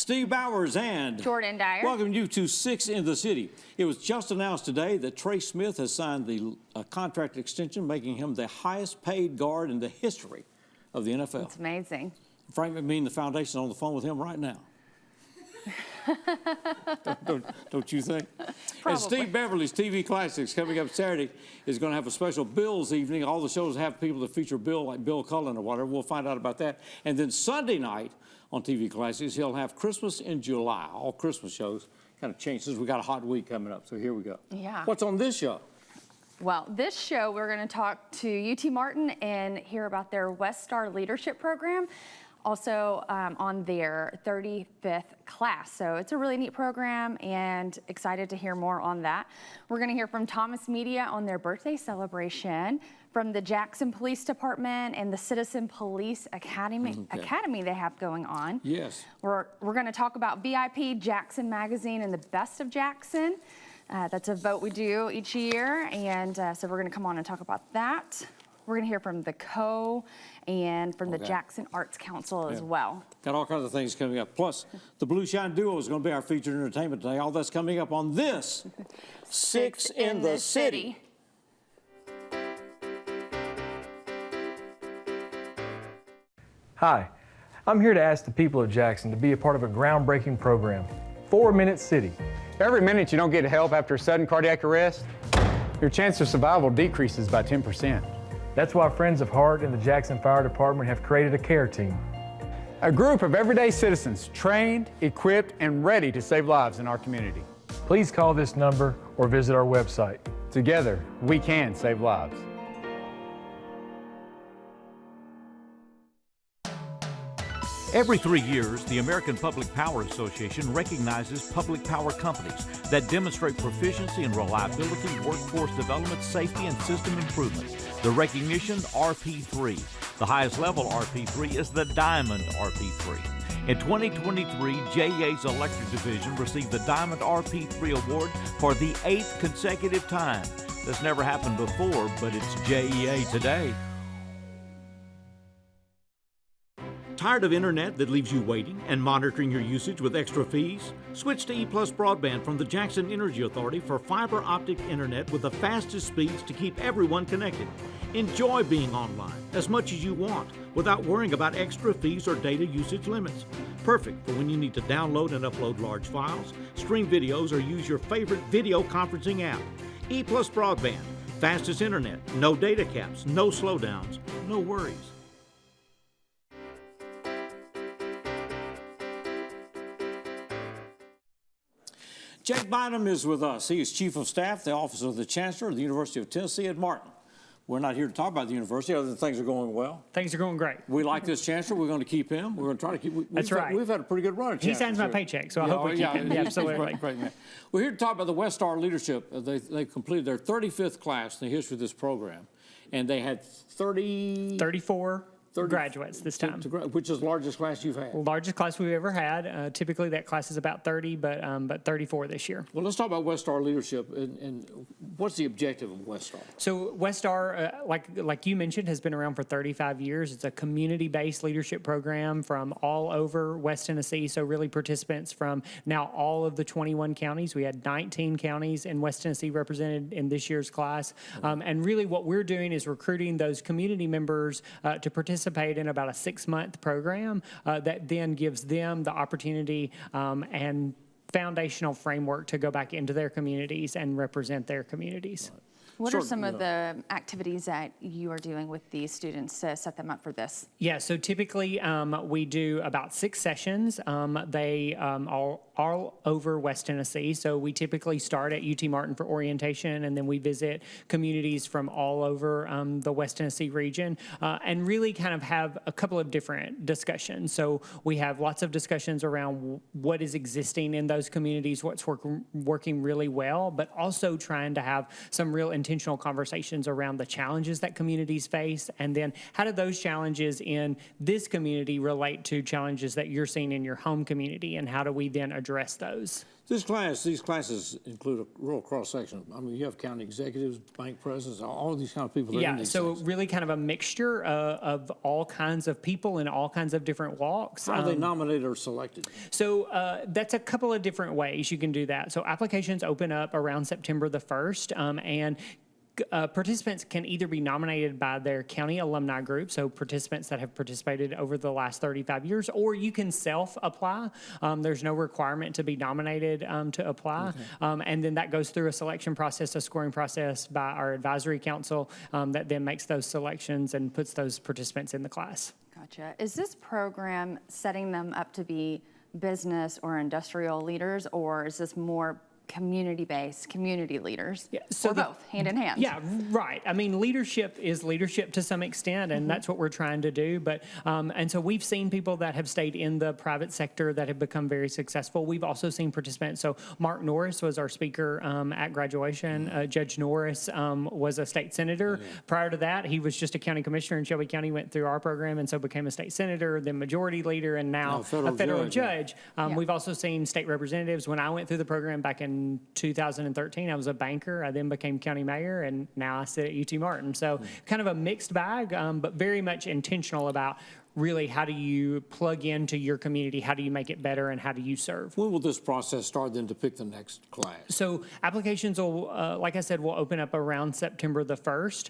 Steve Bowers and Jordan Dyer. Welcome you to 6 in the City. It was just announced today that Trey Smith has signed the contract extension, making him the highest paid guard in the history of the NFL. It's amazing. Frank McMean, the foundation, on the phone with him right now. don't you think? Probably. And Steve Beverly's TV Classics coming up Saturday is going to have a special Bills evening. All the shows have people that feature Bill, like Bill Cullen or whatever. We'll find out about that. And then Sunday night on TV Classics, he'll have Christmas in July. All Christmas shows kind of changes. We got a hot week coming up, so here we go. Yeah. What's on this show? Well, this show, we're going to talk to UT Martin and hear about their West Star Leadership Program. Also on their 35th class. So it's a really neat program and excited to hear more on that. We're going to hear from Thomas Media on their birthday celebration, from the Jackson Police Department and the Citizen Police Academy they have going on. Yes. We're going to talk about VIP Jackson Magazine and the Best of Jackson. That's a vote we do each year, and so we're going to come on and talk about that. We're going to hear from the Co. and from the Jackson Arts Council as well. Got all kinds of things coming up. Plus, the Blueshine Duo is going to be our featured entertainment today. All that's coming up on this 6 in the City. Hi, I'm here to ask the people of Jackson to be a part of a groundbreaking program, 4 Minute City. Every minute you don't get help after a sudden cardiac arrest, your chance of survival decreases by 10%. That's why Friends of Heart and the Jackson Fire Department have created a care team. A group of everyday citizens trained, equipped, and ready to save lives in our community. Please call this number or visit our website. Together, we can save lives. Every 3 years, the American Public Power Association recognizes public power companies that demonstrate proficiency in reliability, workforce development, safety, and system improvements. The recognition, RP3. The highest level RP3 is the Diamond RP3. In 2023, JEA's Electric Division received the Diamond RP3 award for the 8th consecutive time. This never happened before, but it's JEA today. Tired of internet that leaves you waiting and monitoring your usage with extra fees? Switch to EPlus broadband from the Jackson Energy Authority for fiber optic internet with the fastest speeds to keep everyone connected. Enjoy being online as much as you want without worrying about extra fees or data usage limits. Perfect for when you need to download and upload large files, stream videos, or use your favorite video conferencing app. EPlus broadband, fastest internet, no data caps, no slowdowns, no worries. Jake Bynum is with us. He is Chief of Staff, the Office of the Chancellor of the University of Tennessee at Martin. We're not here to talk about the university, other than things are going well. Things are going great. We like this chancellor. We're going to keep him. We're going to try to keep. That's right. We've had a pretty good run. He signs my paycheck, so I hope we keep him. Yeah, absolutely. Great man. We're here to talk about the West Star Leadership. They completed their 35th class in the history of this program, and they had 34 graduates this time. Which is the largest class you've had? Largest class we've ever had. Typically that class is about 30, but 34 this year. Well, let's talk about West Star leadership and what's the objective of West Star? So West Star, like you mentioned, has been around for 35 years. It's a community-based leadership program from all over West Tennessee. So really participants from now all of the 21 counties. We had 19 counties in West Tennessee represented in this year's class. And really what we're doing is recruiting those community members to participate in about a 6-month program that then gives them the opportunity and foundational framework to go back into their communities and represent their communities. Right. What are some of the activities that you are doing with these students to set them up for this? Yeah, so typically we do about 6 sessions. They are all over West Tennessee. So we typically start at UT Martin for orientation, and then we visit communities from all over the West Tennessee region and really kind of have a couple of different discussions. So we have lots of discussions around what is existing in those communities, what's working really well, but also trying to have some real intentional conversations around the challenges that communities face, and then how do those challenges in this community relate to challenges that you're seeing in your home community, and how do we then address those? These classes include a real cross-section. I mean, you have county executives, bank presidents, all these kind of people that are in Yeah, these so things. really kind of a mixture of all kinds of people in all kinds of different walks. How are they nominated or selected? So that's a couple of different ways you can do that. So applications open up around September the 1st, and participants can either be nominated by their county alumni group, so participants that have participated over the last 35 years, or you can self-apply. There's no requirement to be nominated to apply. Okay. And then that goes through a selection process, a scoring process by our advisory council that then makes those selections and puts those participants in the class. Gotcha. Is this program setting them up to be business or industrial leaders, or is this more community-based, community leaders, or both, hand in hand? Yeah, right. I mean, leadership is leadership to some extent, and that's what we're trying to do. But and so we've seen people that have stayed in the private sector that have become very successful. We've also seen participants. So Mark Norris was our speaker at graduation. Judge Norris was a state senator. Prior to that, he was just a county commissioner in Shelby County, went through our program, and so became a state senator, then majority leader, and now a federal judge. We've also seen state representatives. When I went through the program back in 2013, I was a banker. I then became county mayor, and now I sit at UT Martin. So kind of a mixed bag, but very much intentional about really how do you plug into your community, how do you make it better, and how do you serve. When will this process start then to pick the next class? So applications will, like I said, will open up around September the 1st,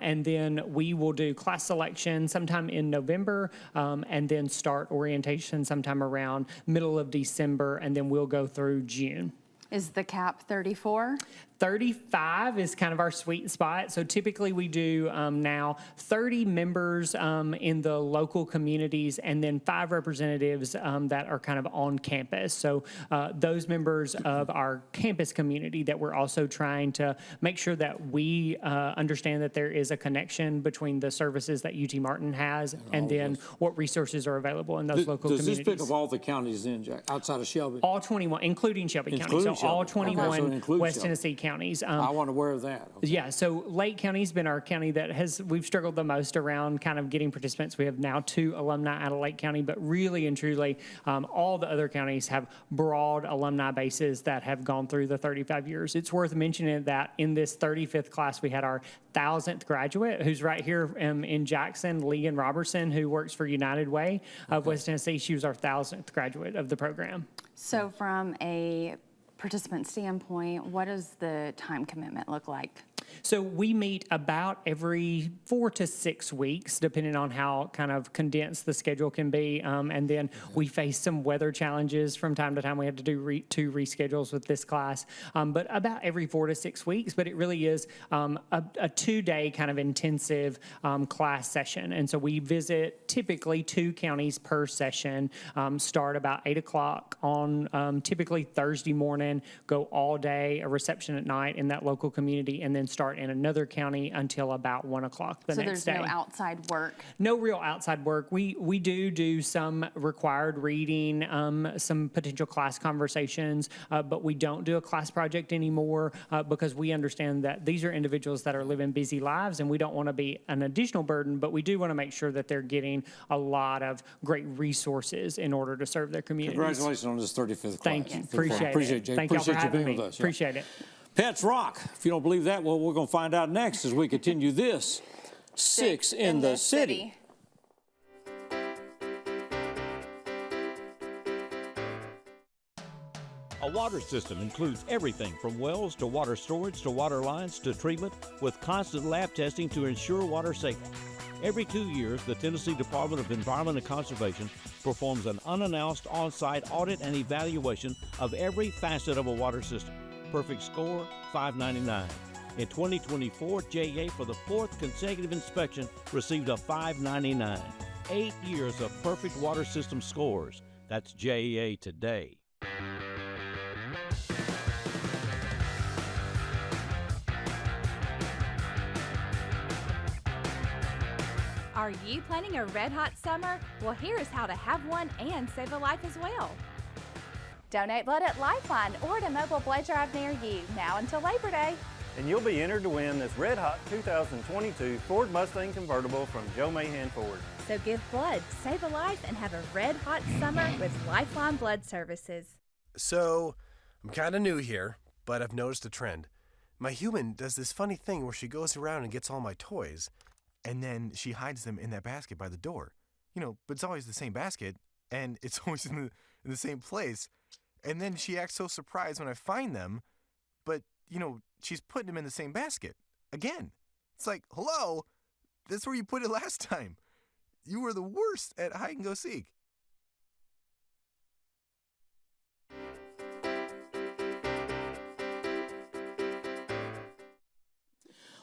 and then we will do class selection sometime in November, and then start orientation sometime around middle of December, and then we'll go through June. Is the cap 34? 35 is kind of our sweet spot. So typically we do now 30 members in the local communities, and then 5 representatives that are kind of on campus. So those members of our campus community that we're also trying to make sure that we understand that there is a connection between the services that UT Martin has and then what resources are available in those local communities. Does this pick up all the counties in, Jack, outside of Shelby? All 21, including Shelby County. So all 21 West Tennessee counties. I wasn't aware of that. Okay. Yeah, so Lake County's been our county that we've struggled the most around kind of getting participants. We have now 2 alumni out of Lake County, but really and truly, all the other counties have broad alumni bases that have gone through the 35 years. It's worth mentioning that in this 35th class, we had our 1,000th graduate, who's right here in Jackson, Legan Robertson, who works for United Way of West Tennessee. She was our 1,000th graduate of the program. So from a participant standpoint, what does the time commitment look like? So we meet about every 4 to 6 weeks, depending on how kind of condensed the schedule can be. And then we face some weather challenges from time to time. We had to do 2 reschedules with this class, but about every 4 to 6 weeks. But it really is a 2-day kind of intensive class session. And so we visit typically 2 counties per session, start about 8 o'clock on typically Thursday morning, go all day, a reception at night in that local community, and then start in another county until about 1 o'clock the next day. So there's no outside work? No real outside work. We do some required reading, some potential class conversations, but we don't do a class project anymore because we understand that these are individuals that are living busy lives, and we don't want to be an additional burden, but we do want to make sure that they're getting a lot of great resources in order to serve their communities. Congratulations on this 35th class. Thank you. Appreciate it. Jay. Thank y'all for Appreciate you having being me. with us. Appreciate it. Pets rock. If you don't believe that, well, we're going to find out next as we continue this 6 in the City. A water system includes everything from wells to water storage to water lines to treatment, with constant lab testing to ensure water safety. Every 2 years, the Tennessee Department of Environment and Conservation performs an unannounced on-site audit and evaluation of every facet of a water system. Perfect score, $5.99. In 2024, JA for the 4th consecutive inspection received a $5.99. 8 years of perfect water system scores. That's JA today. Are you planning a red-hot summer? Well, here is how to have one and save a life as well. Donate blood at Lifeline or at a mobile blood drive near you, now until Labor Day. And you'll be entered to win this red-hot 2022 Ford Mustang convertible from Joe Mahan Ford. So give blood, save a life, and have a red-hot summer with Lifeline Blood Services. So, I'm kind of new here, but I've noticed a trend. My human does this funny thing where she goes around and gets all my toys, and then she hides them in that basket by the door. But it's always the same basket, and it's always in the same place. And then she acts so surprised when I find them, but, she's putting them in the same basket. Again. It's like, hello, that's where you put it last time. You were the worst at hide and go seek.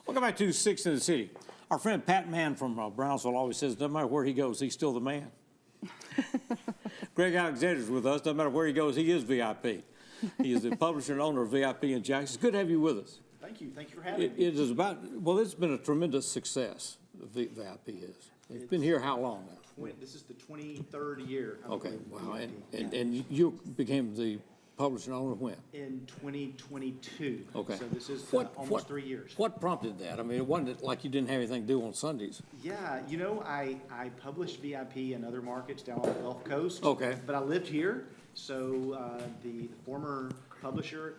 Welcome back to Six in the City. Our friend Pat Mann from Brownsville always says, no matter where he goes, he's still the man. Greg Alexander's with us. No matter where he goes, he is VIP. He is the publisher and owner of VIP in Jackson. It's good to have you with us. Thank you. Thank you for having me. It is it's been a tremendous success, VIP is. It's been here how long now? This is the 23rd year. Okay, wow. And you became the publisher and owner when? In 2022. Okay. So this is almost 3 years. What prompted that? I mean, it wasn't like you didn't have anything to do on Sundays. Yeah, I published VIP in other markets down on the Gulf Coast. Okay. But I lived here, so the former publisher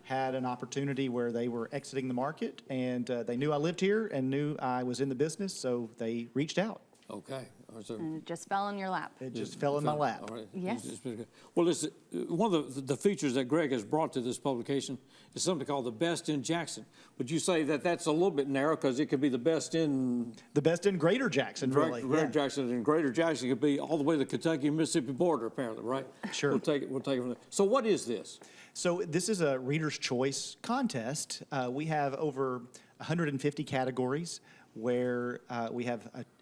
had an opportunity where they were exiting the market, and they knew I lived here and knew I was in the business, so they reached out. Okay. And it just fell in your lap. It just fell in my lap. All right. Yes. It's been good. Well, listen, one of the features that Greg has brought to this publication is something called the Best in Jackson. Would you say that that's a little bit narrow because it could be the best in... The best in Greater Jackson, really. Greater Jackson, and Greater Jackson could be all the way to the Kentucky and Mississippi border, apparently, right? Sure. We'll take it from there. So what is this? So this is a Reader's Choice contest. We have over 150 categories where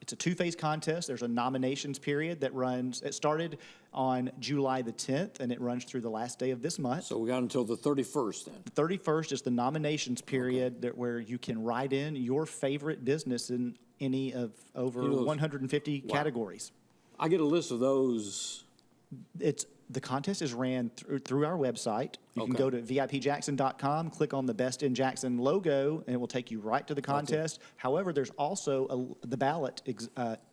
it's a two-phase contest. There's a nominations period that runs, it started on July the 10th, and it runs through the last day of this month. So we got until the 31st then. The 31st is the nominations period where you can write in your favorite business in any of over 150 categories. I get a list of those. The contest is ran through our website. You can go to VIPJackson.com, click on the Best in Jackson logo, and it will take you right to the contest. However, there's also the ballot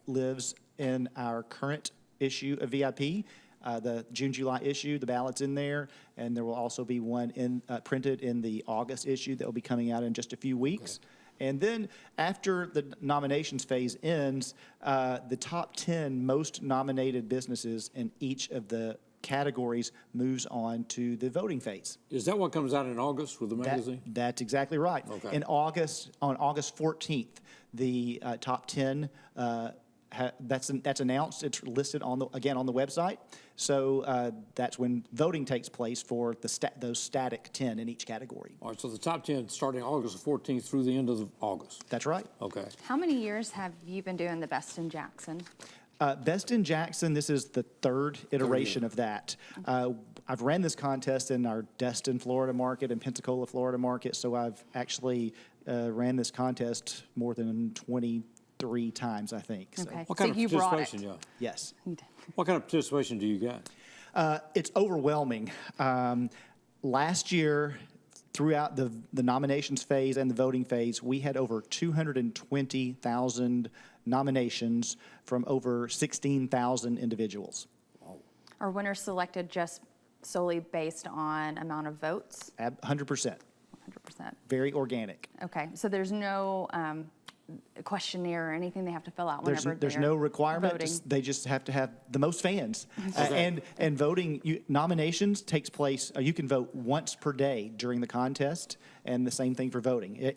lives in our current issue of VIP, the June-July issue. The ballot's in there, and there will also be one printed in the August issue that will be coming out in just a few weeks. And then after the nominations phase ends, the top 10 most nominated businesses in each of the categories moves on to the voting phase. Is that what comes out in August with the magazine? That's exactly right. Okay. In August, on August 14th, the top 10, that's announced. It's listed again on the website. So that's when voting takes place for those static 10 in each category. All right, so the top 10 starting August 14th through the end of August. That's right. Okay. How many years have you been doing the Best in Jackson? Best in Jackson, this is the third iteration of that. I've ran this contest in our Destin, Florida market and Pensacola, Florida market, so I've actually ran this contest more than 23 times, I think. So. Okay. What kind so of participation, yeah? Yes. What kind of participation do you get? It's overwhelming. Last year, throughout the nominations phase and the voting phase, we had over 220,000 nominations from over 16,000 individuals. Are winners selected just solely based on amount of votes? 100%. 100%. Very organic. Okay, so there's no questionnaire or anything they have to fill out whenever There's they're no requirement. voting? They just have to have the most fans. Okay. And voting, nominations takes place, you can vote once per day during the contest, and the same thing for voting.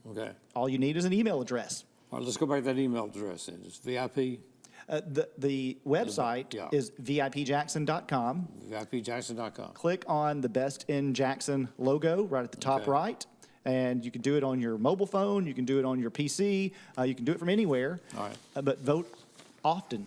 Okay. All you need is an email address. All right, let's go back to that email address then. It's VIP. The website is VIPJackson.com. VIPJackson.com. Click on the Best in Jackson logo right at the top right. And you can do it on your mobile phone. You can do it on your PC. You can do it from anywhere. All right. But vote often.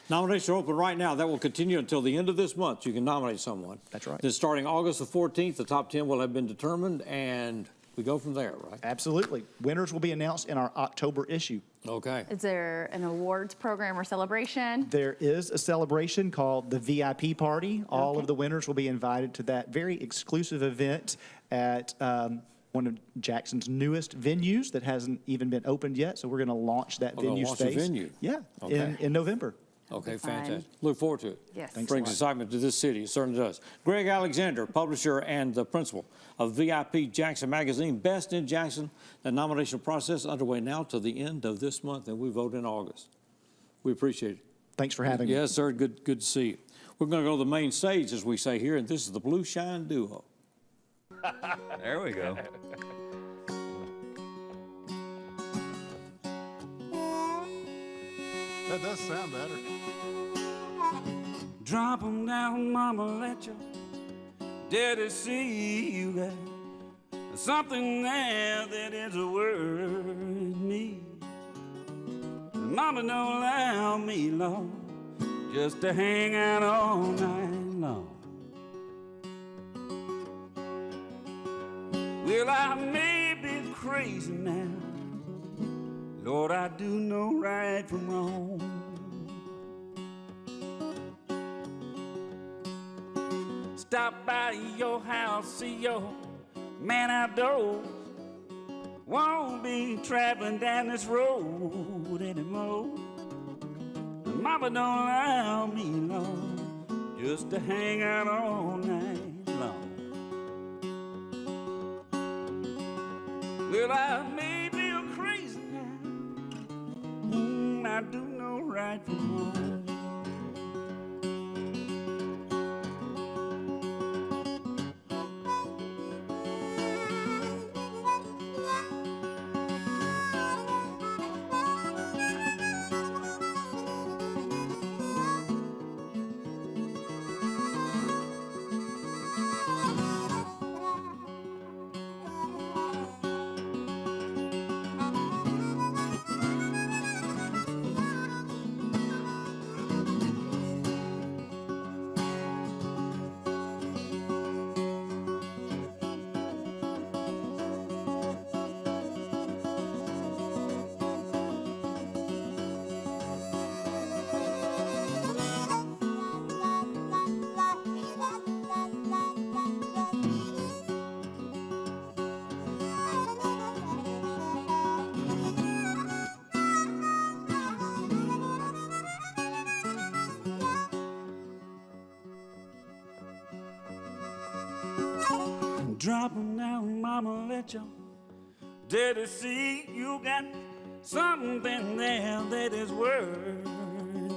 Nominations are open right now. That will continue until the end of this month. You can nominate someone. That's right. Then starting August the 14th, the top 10 will have been determined, and we go from there, right? Absolutely. Winners will be announced in our October issue. Okay. Is there an awards program or celebration? There is a celebration called the VIP Party. All of the winners will be invited to that very exclusive event at one of Jackson's newest venues that hasn't even been opened yet. So we're going to launch that venue launch space. a venue. Yeah, Okay. in November. Okay, be fun. fantastic. Look forward to it. Yes. Thanks a Brings lot. excitement to this city. It certainly does. Greg Alexander, publisher and the principal of VIP Jackson Magazine, Best in Jackson. The nomination process underway now till the end of this month, and we vote in August. We appreciate it. Thanks for having me. Yes, sir. Good to see you. We're going to go to the main stage, as we say here, and this is the Blueshine Duo. There we go. That does sound better. Drop 'em down, mama, let your daddy see you got something there that is worth me. Mama, don't allow me, Lord, just to hang out all night long. Well, I may be crazy now, Lord, I do know right from wrong. Stop by your house, see your man outdoors. Won't be traveling down this road anymore. Mama, don't allow me, Lord, just to hang out all night long. Well, I may be a crazy now, I do know right from wrong. Drop 'em down, mama, let your daddy see you got something there that is worth me.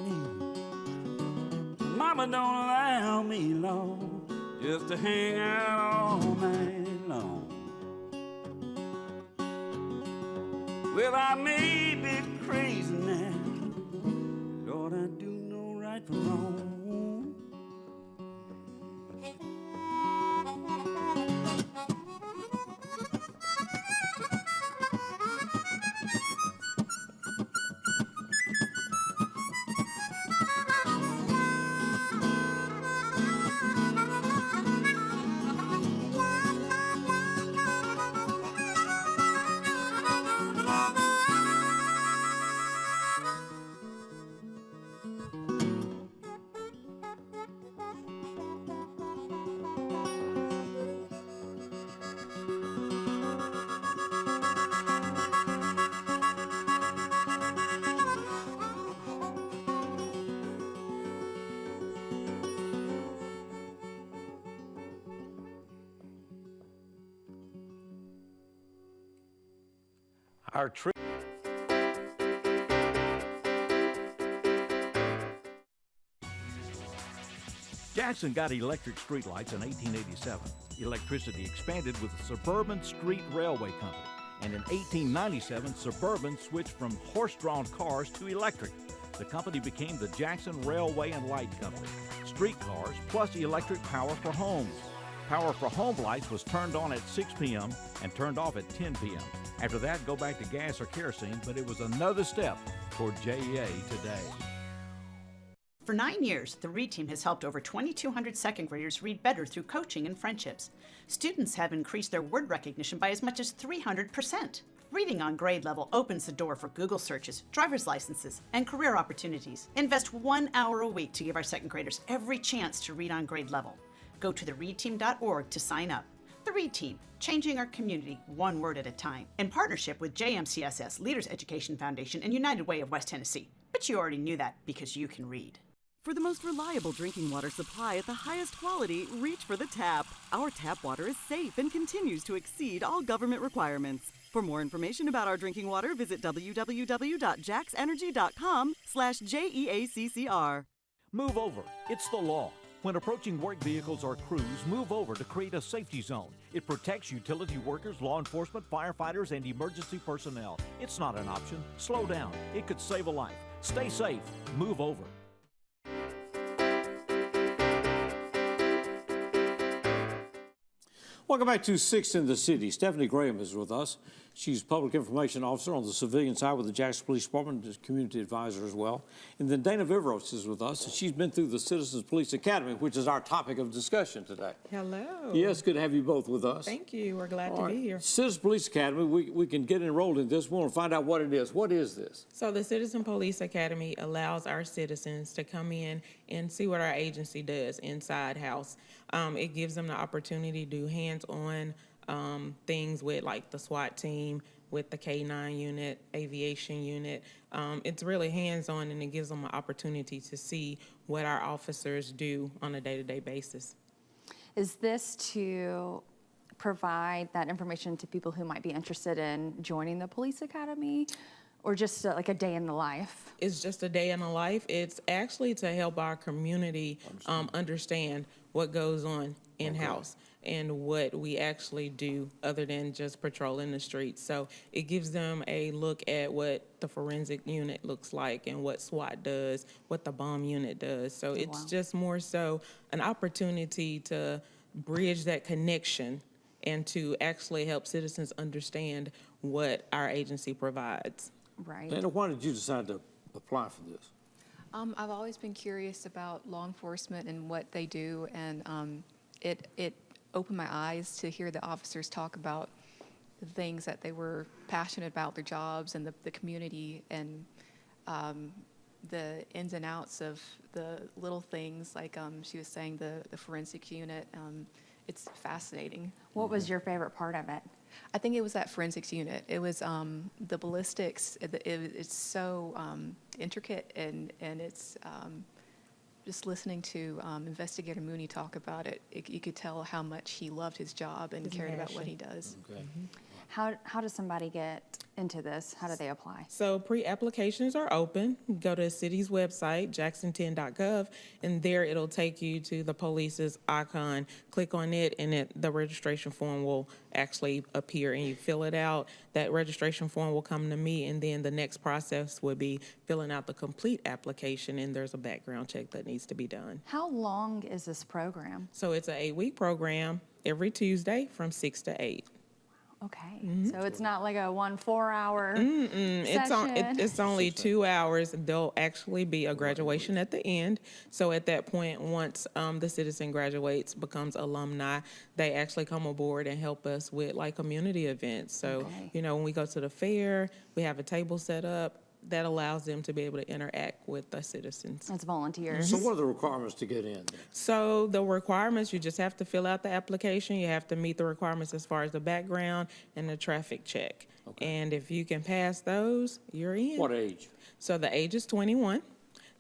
Mama, don't allow me, Lord, just to hang out all night long. Well, I may be crazy now, Lord, I do know right from wrong. Our trip. Jackson got electric streetlights in 1887. Electricity expanded with the Suburban Street Railway Company. And in 1897, Suburban switched from horse-drawn cars to electric. The company became the Jackson Railway and Light Company. Streetcars plus electric power for homes. Power for home lights was turned on at 6 p.m. and turned off at 10 p.m. After that, go back to gas or kerosene, but it was another step toward JEA today. For 9 years, the READ team has helped over 2,200 second graders read better through coaching and friendships. Students have increased their word recognition by as much as 300%. Reading on grade level opens the door for Google searches, driver's licenses, and career opportunities. Invest 1 hour a week to give our second graders every chance to read on grade level. Go to thereadteam.org to sign up. The READ Team, changing our community one word at a time. In partnership with JMCSS, Leaders Education Foundation, and United Way of West Tennessee. But you already knew that because you can read. For the most reliable drinking water supply at the highest quality, reach for the tap. Our tap water is safe and continues to exceed all government requirements. For more information about our drinking water, visit www.jaxenergy.com/JEACCR. Move over. It's the law. When approaching work vehicles or crews, move over to create a safety zone. It protects utility workers, law enforcement, firefighters, and emergency personnel. It's not an option. Slow down. It could save a life. Stay safe. Move over. Welcome back to 6 in the City. Stephanie Graham is with us. She's Public Information Officer on the civilian side with the Jackson Police Department, as Community Advisor as well. And then Dana Vivros is with us, and she's been through the Citizens Police Academy, which is our topic of discussion today. Hello. Yes, good to have you both with us. Thank you. We're glad to be here. Citizens Police Academy, we can get enrolled in this. We want to find out what it is. What is this? So the Citizen Police Academy allows our citizens to come in and see what our agency does inside house. It gives them the opportunity to do hands-on things with like the SWAT team, with the K-9 unit, aviation unit. It's really hands-on, and it gives them an opportunity to see what our officers do on a day-to-day basis. Is this to provide that information to people who might be interested in joining the police academy, or just like a day in the life? It's just a day in the life. It's actually to help our community understand what goes on in-house and what we actually do other than just patrolling the streets. So it gives them a look at what the forensic unit looks like and what SWAT does, what the bomb unit does. So it's just more so an opportunity to bridge that connection and to actually help citizens understand what our agency provides. Right. Dana, why did you decide to apply for this? I've always been curious about law enforcement and what they do, and it opened my eyes to hear the officers talk about the things that they were passionate about, their jobs and the community, and the ins and outs of the little things, like she was saying, the forensic unit. It's fascinating. What was your favorite part of it? I think it was that forensics unit. It was the ballistics. It's so intricate, and it's just listening to Investigator Mooney talk about it, you could tell how much he loved his job and cared about what he does. Okay. How does somebody get into this? How do they apply? So pre-applications are open. Go to the city's website, jackson10.gov, and there it'll take you to the police's icon. Click on it, and the registration form will actually appear, and you fill it out. That registration form will come to me, and then the next process would be filling out the complete application, and there's a background check that needs to be done. How long is this program? So it's an 8-week program every Tuesday from 6 to 8. Okay, so it's not like a 4-hour session. It's only 2 hours. There'll actually be a graduation at the end. So at that point, once the citizen graduates, becomes alumni, they actually come aboard and help us with like community events. So, you know, when we go to the fair, we have a table set up that allows them to be able to interact with the citizens. It's volunteers. So what are the requirements to get in then? So the requirements, you just have to fill out the application. You have to meet the requirements as far as the background and the traffic check. And if you can pass those, you're in. What age? So the age is 21.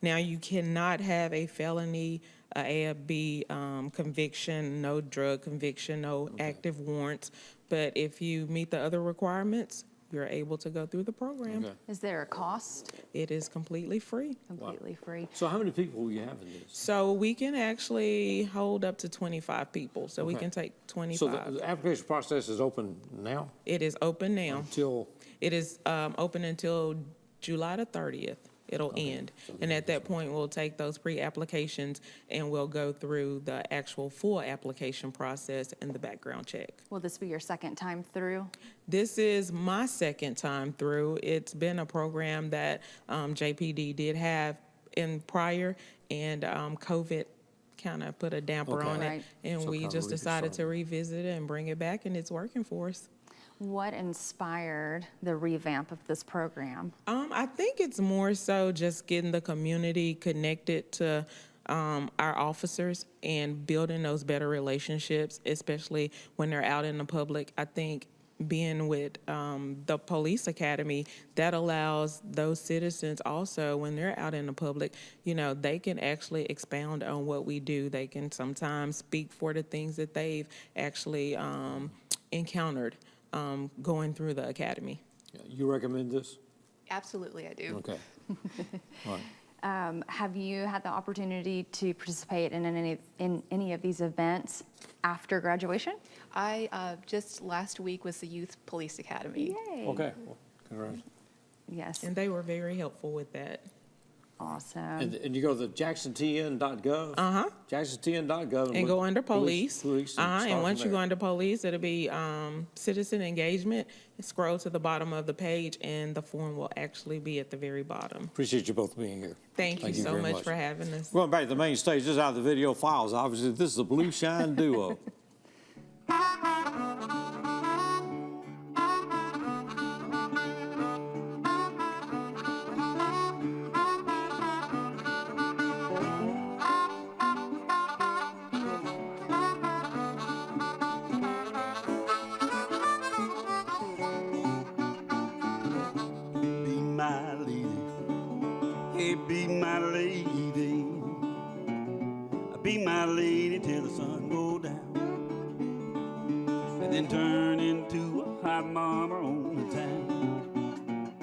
Now you cannot have a felony, A or B conviction, no drug conviction, no active warrants. But if you meet the other requirements, you're able to go through the program. Is there a cost? It is completely free. Completely free. So how many people will you have in this? So we can actually hold up to 25 people. So we can take 25. So the application process is open now? It is open now. Until? It is open until July the 30th. It'll end. And at that point, we'll take those pre-applications and we'll go through the actual full application process and the background check. Will this be your second time through? This is my second time through. It's been a program that JPD did have in prior, and COVID kind of put a damper on it. And we just decided to revisit it and bring it back, and it's working for us. What inspired the revamp of this program? I think it's more so just getting the community connected to our officers and building those better relationships, especially when they're out in the public. I think being with the police academy, that allows those citizens also, when they're out in the public, you know, they can actually expound on what we do. They can sometimes speak for the things that they've actually encountered going through the academy. Yeah, you recommend this? Absolutely, I do. Okay. All right. Have you had the opportunity to participate in any of these events after graduation? I just last week was the Youth Police Academy. Yay. Okay. Well, congrats. Yes. And they were very helpful with that. Awesome. And you go to the jacksontn.gov. jacksontn.gov. And go under police. Police and once you go under police, it'll be citizen engagement. Scroll to the bottom of the page, and the form will actually be at the very bottom. Appreciate you both being here. Thank you so very much for having us. Going back to the main stage, this is out of the video files. Obviously, this is the Blueshine duo. Be my lady, be my lady till the sun go down, and then turn into a hot mama on the town.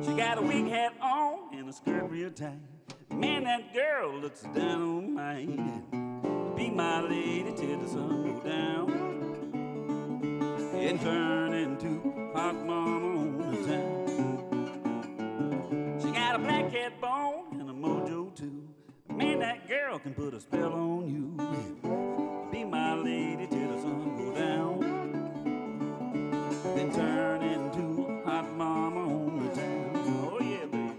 She got a wig hat on and a skirt real tight. Man, that girl looks down on my head. Be my lady till the sun go down, and turn into a hot mama on the town. She got a black cat bone and a mojo too. Man, that girl can put a spell on you. Be my lady till the sun go down, then turn into a hot mama on the town. Oh yeah, baby.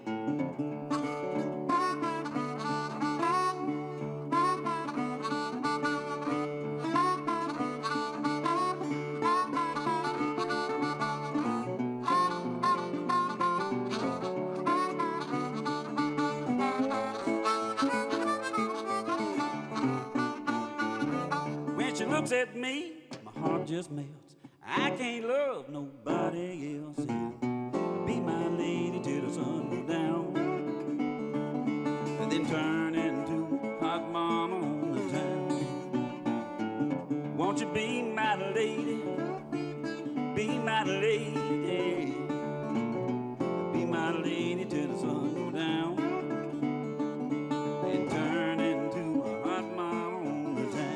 When she looks at me, my heart just melts. I can't love nobody else. Be my lady till the sun go down, and then turn into hot mama on the town. Won't you be my lady? Be my lady. Be my lady till the sun go down, and turn into a hot mama on the town.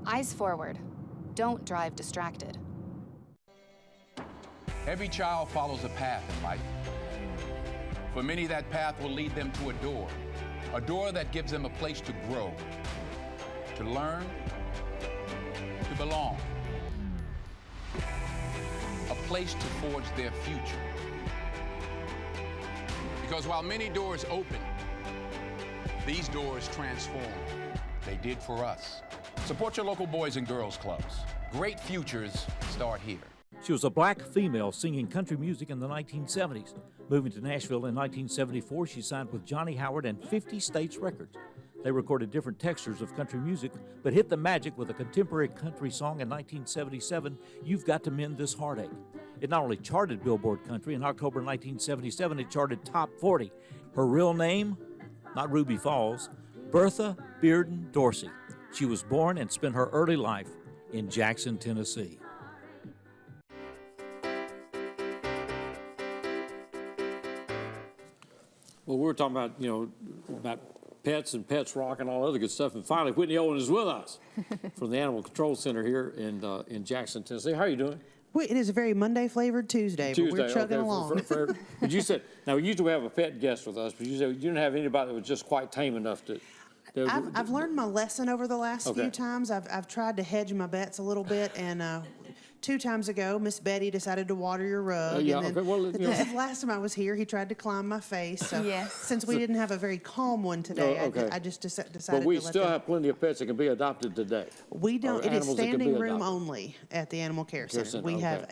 Eyes forward. Don't drive distracted. Every child follows a path in life. For many, that path will lead them to a door that gives them a place to grow, to learn, to belong, a place to forge their future. Because while many doors open, these doors transform. They did for us. Support your local Boys and Girls Clubs. Great futures start here. She was a black female singing country music in the 1970s. Moving to Nashville in 1974, she signed with Johnny Howard and 50 States Records. They recorded different textures of country music, but hit the magic with a contemporary country song in 1977, You've Got to Mend This Heartache. It not only charted Billboard Country, in October 1977, it charted Top 40. Her real name? Not Ruby Falls, Bertha Bearden Dorsey. She was born and spent her early life in Jackson, Tennessee. Well, we were talking about, about pets and Pets Rock and all other good stuff. And finally, Whitney Owen is with us from the Animal Control Center here in Jackson, Tennessee. How are you doing? Well, it is a very Monday-flavored Tuesday, but we're chugging along. But you said, now, usually we have a pet guest with us, but you said you didn't have anybody that was just quite tame enough to... I've learned my lesson over the last few times. I've tried to hedge my bets a little bit, and 2 times ago, Miss Betty decided to water your rug. Yeah, and then the last time I was here, he tried to climb my face. So since we didn't have a very calm one today, I just decided But we to let still them. have plenty of pets that can be adopted today. We don't. It is Animals that can be standing room adopted. only at the Animal Care Center. We have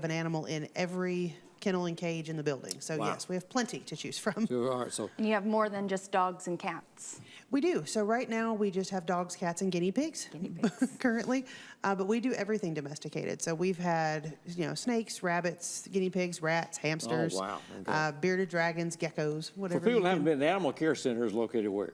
an animal in every kennel and cage in the building. So yes, we have plenty to choose from. All right, so And you have more than just dogs and cats. We do. So right now we just have dogs, cats, and guinea pigs, currently, but we do everything domesticated. So we've had snakes, rabbits, guinea pigs, rats, hamsters, bearded dragons, geckos, whatever. For people that haven't been, the Animal Care Center is located where?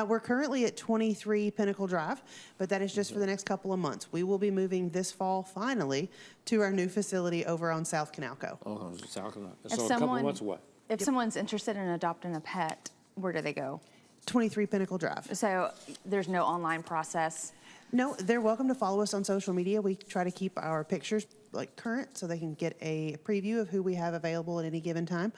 We're currently at 23 Pinnacle Drive, but that is just for the next couple of months. We will be moving this fall, finally, to our new facility over on South Canalco. Oh, South Canalco. So a couple of months away. If someone's interested in adopting a pet, where do they go? 23 Pinnacle Drive. So there's no online process? No, they're welcome to follow us on social media. We try to keep our pictures current so they can get a preview of who we have available at any given time.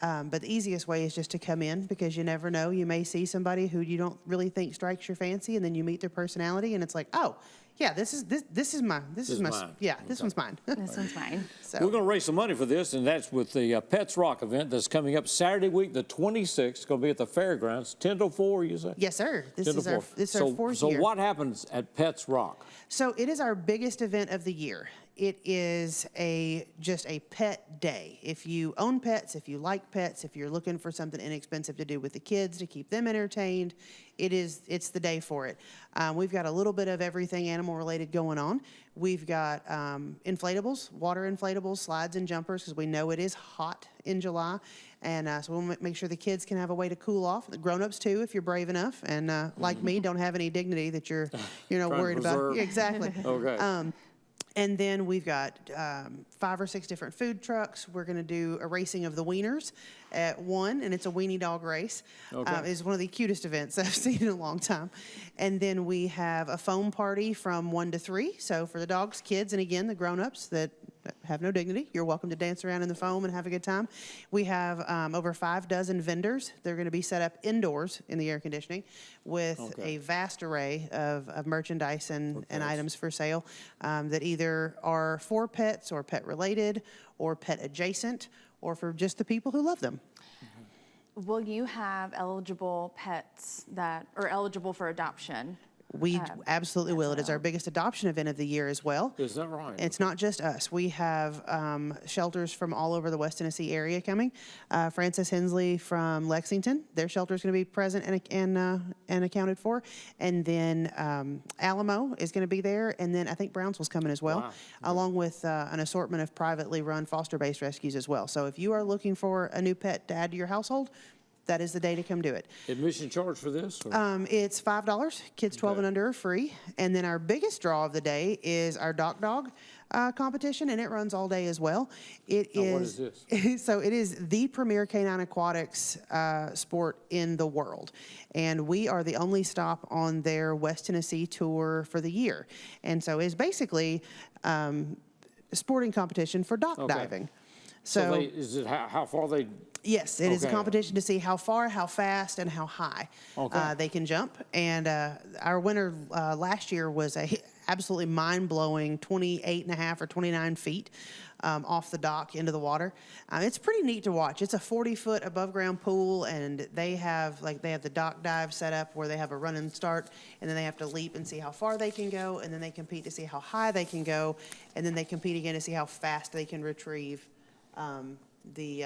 But the easiest way is just to come in, because you never know. You may see somebody who you don't really think strikes your fancy, and then you meet their personality, and it's like, oh, yeah, this is mine. This is mine. Yeah, this one's mine. This one's mine. So we're going to raise some money for this, and that's with the Pets Rock event that's coming up Saturday week, the 26th. It's going to be at the fairgrounds, 10 to 4, you say? Yes, sir. This is our 4th So year. what happens at Pets Rock? So it is our biggest event of the year. It is just a pet day. If you own pets, if you like pets, if you're looking for something inexpensive to do with the kids to keep them entertained, it's the day for it. We've got a little bit of everything animal related going on. We've got inflatables, water inflatables, slides and jumpers, because we know it is hot in July. And so we'll make sure the kids can have a way to cool off. The grown-ups too, if you're brave enough. And like me, don't have any dignity that you're worried about. Yeah, exactly. Okay. And then we've got 5 or 6 different food trucks. We're going to do a racing of the wieners at 1, and it's a weenie dog race. It's one of the cutest events I've seen in a long time. And then we have a foam party from 1 to 3. So for the dogs, kids, and again, the grown-ups that have no dignity, you're welcome to dance around in the foam and have a good time. We have over 6 vendors. They're going to be set up indoors in the air conditioning with a vast array of merchandise and items for sale that either are for pets or pet related or pet adjacent or for just the people who love them. Will you have eligible pets that are eligible for adoption? We absolutely will. It is our biggest adoption event of the year as well. Is that right? It's not just us. We have shelters from all over the West Tennessee area coming. Francis Hensley from Lexington, their shelter is going to be present and accounted for. And then Alamo is going to be there. And then I think Brownsville's coming as well, along with an assortment of privately run foster-based rescues as well. So if you are looking for a new pet to add to your household, that is the day to come do it. Admission charge for this? It's $5. Kids 12 and under are free. And then our biggest draw of the day is our Doc Dog competition, and it runs all day as well. What is this? So it is the premier canine aquatics sport in the world. And we are the only stop on their West Tennessee tour for the year. And so it's basically a sporting competition for dock diving. So is it how far they... Yes, it is a competition to see how far, how fast, and how high they can jump. And our winner last year was a absolutely mind-blowing 28.5 or 29 feet off the dock into the water. It's pretty neat to watch. It's a 40-foot above-ground pool, and they have the dock dive set up where they have a run and start, and then they have to leap and see how far they can go, and then they compete to see how high they can go, and then they compete again to see how fast they can retrieve the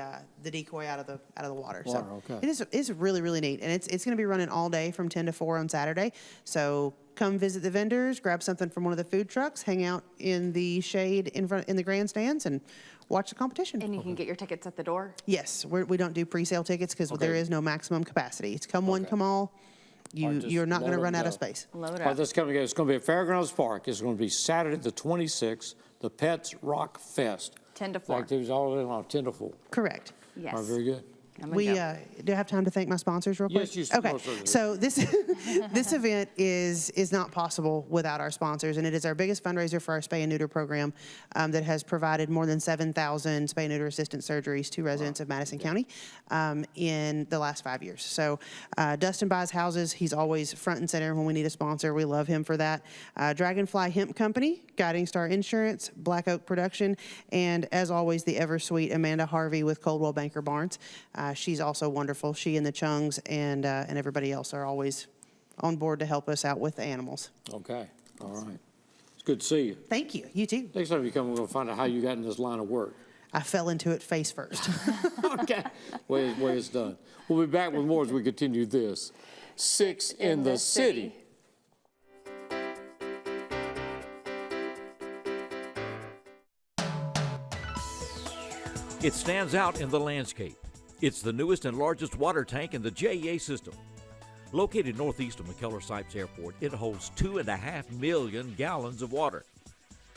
decoy out of the water. So it's really, really neat. And it's going to be running all day from 10 to 4 on Saturday. So come visit the vendors, grab something from one of the food trucks, hang out in the shade in the grandstands, and watch the competition. And you can get your tickets at the door? Yes. We don't do pre-sale tickets because there is no maximum capacity. It's come one, come all. You're not going to run out of space. Load up. This coming, it's going to be at Fairgrounds Park. It's going to be Saturday the 26th, the Pets Rock Fest. 10 to 4. Activities all day long, 10 to 4. Correct. Yes. All right, very good. We do I have time to thank my sponsors real quick? Yes, you should. Okay, so this event is not possible without our sponsors, and it is our biggest fundraiser for our spay and neuter program that has provided more than 7,000 spay and neuter assistant surgeries to residents of Madison County in the last 5 years. So Dustin buys houses. He's always front and center when we need a sponsor. We love him for that. Dragonfly Hemp Company, Guiding Star Insurance, Black Oak Production, and as always, the ever sweet Amanda Harvey with Coldwell Banker Barnes. She's also wonderful. She and the Chungs and everybody else are always on board to help us out with the animals. Okay, all right. It's good to see you. Thank you. You too. Next time you come, we're going to find out how you got in this line of work. I fell into it face first. Okay, way it's done. We'll be back with more as we continue this. 6 in the City. It stands out in the landscape. It's the newest and largest water tank in the JEA system. Located northeast of McKellar-Sipes Airport, it holds 2.5 million gallons of water.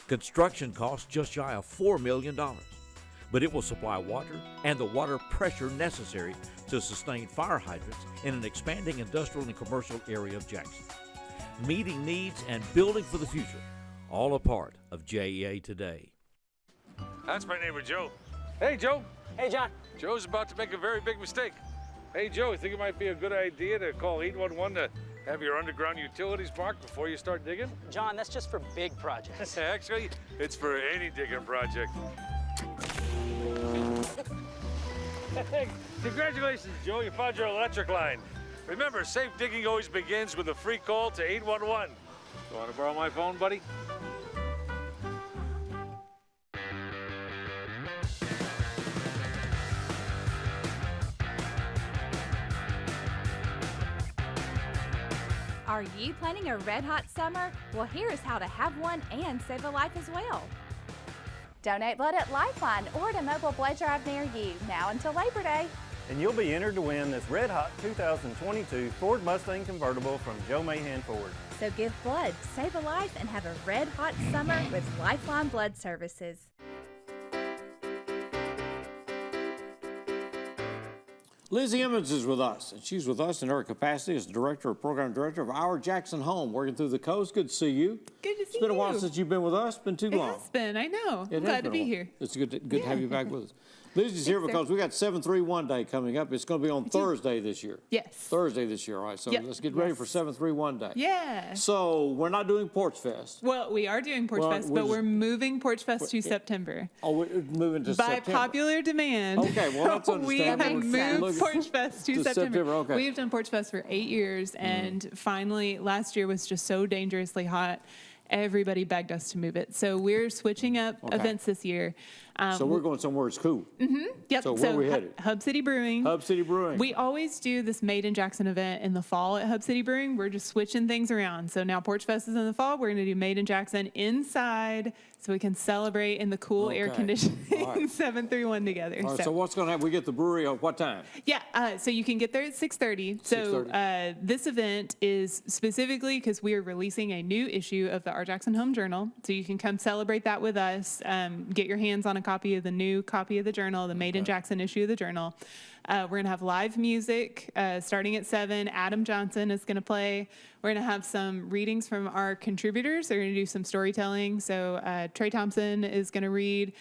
Construction costs just shy of $4 million, but it will supply water and the water pressure necessary to sustain fire hydrants in an expanding industrial and commercial area of Jackson. Meeting needs and building for the future, all a part of JEA today. That's my neighbor, Joe. Hey, Joe. Hey, John. Joe's about to make a very big mistake. Hey, Joe, you think it might be a good idea to call 811 to have your underground utilities marked before you start digging? John, that's just for big projects. Actually, it's for any digging project. Congratulations, Joe. You found your electric line. Remember, safe digging always begins with a free call to 811. You want to borrow my phone, buddy? Are you planning a red hot summer? Well, here is how to have one and save a life as well. Donate blood at Lifeline or at a mobile blood drive near you, now until Labor Day. And you'll be entered to win this red hot 2022 Ford Mustang convertible from Joe Mahan Ford. So give blood, save a life, and have a red hot summer with Lifeline Blood Services. Lizzie Emmons is with us, and she's with us in her capacity as Program Director of Our Jackson Home, working through the coast. Good to see you. Good to see you. It's been a while since you've been with us. Been too long. It has been, I know. I'm glad to be here. It's good to have you back with us. Lizzie's here because we got 731 Day coming up. It's going to be on Thursday this year. Yes. Thursday this year, all right. So let's get ready for 731 Day. Yeah. So we're not doing Porch Fest. Well, we are doing Porch Fest, but we're moving Porch Fest to September. Oh, we're moving to September. By popular demand. Okay, well, that's understandable. We have moved Porch Fest to September. Okay. We've done Porch Fest for 8 years, and finally, last year was just so dangerously hot. Everybody begged us to move it. So we're switching up events this year. So we're going somewhere it's cool. Yep. So where are we headed? Hub City Brewing. Hub City Brewing. We always do this Made in Jackson event in the fall at Hub City Brewing. We're just switching things around. So now Porch Fest is in the fall. We're going to do Made in Jackson inside so we can celebrate in the cool air conditioning 731 together. All right, so what's going to happen? We get the brewery at what time? Yeah, so you can get there at 6:30. So this event is specifically because we are releasing a new issue of the Our Jackson Home Journal. So you can come celebrate that with us. Get your hands on a copy of the new copy of the journal, the Made in Jackson issue of the journal. We're going to have live music starting at 7. Adam Johnson is going to play. We're going to have some readings from our contributors. They're going to do some storytelling. So Trey Thompson is going to read.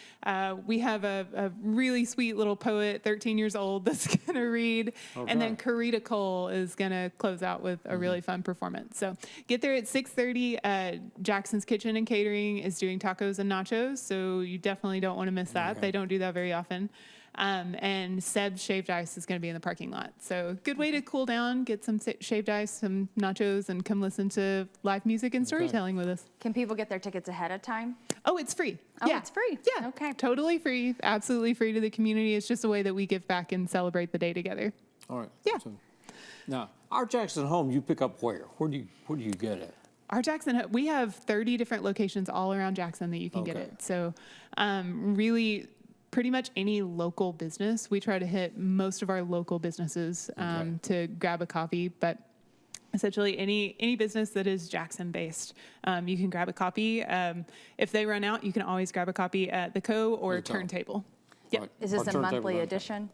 We have a really sweet little poet, 13 years old, that's going to read. Okay. And then Karita Cole is going to close out with a really fun performance. So get there at 6:30. Jackson's Kitchen and Catering is doing tacos and nachos. So you definitely don't want to miss that. They don't do that very often. And Seb's Shaved Ice is going to be in the parking lot. So good way to cool down, get some shaved ice, some nachos, and come listen to live music and storytelling with us. Can people get their tickets ahead of time? Oh, it's free. Oh, yeah. It's free. Yeah. Okay. Totally free. Absolutely free to the community. It's just a way that we give back and celebrate the day together. All right. Yeah. So, now, Our Jackson Home, you pick up where? Where do you get it? Our Jackson, we have 30 different locations all around Jackson that you can get it. So really pretty much any local business. We try to hit most of our local businesses to grab a copy, but essentially any business that is Jackson based, you can grab a copy. If they run out, you can always grab a copy at the Co or Turntable. Yep. Is this a monthly edition?